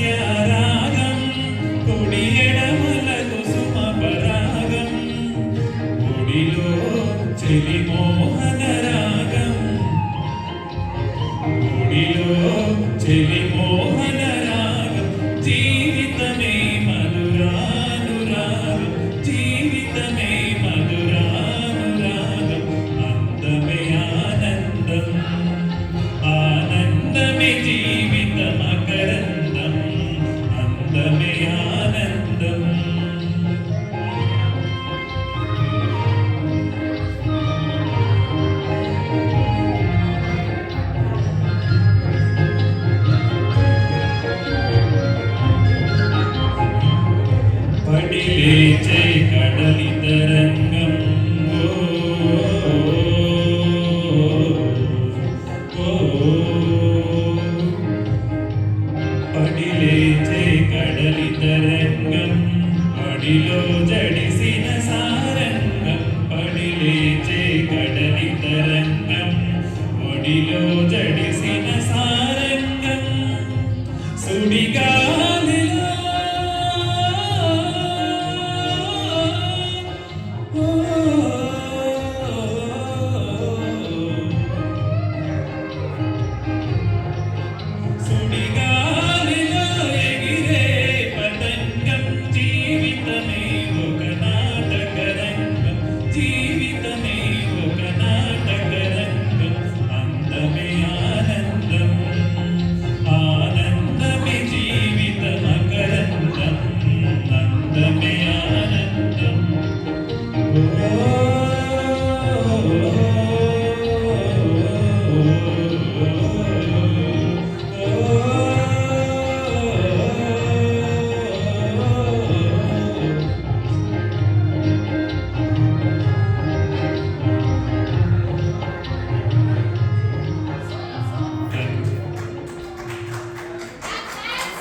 సంధ్యారాగం కుడియడమల కుసుమ పరాగం గుడిలో చెలి మోహన రాగం గుడిలో చెలి మోహన రాగం జీవితమే మధురానురాగం జీవితమే మధురానురాగం అందమే ఆనందం ఆనందమే జీవిత మకరందం అందమే ఆనందం పడి లేచే కడలి తరంగం పడి లేచే కడలి తరంగం పడిలో జడిసిన సారంగం పడి లేచే కడలి తరంగం ఒడిలో జడిసిన సారంగం సుడిగా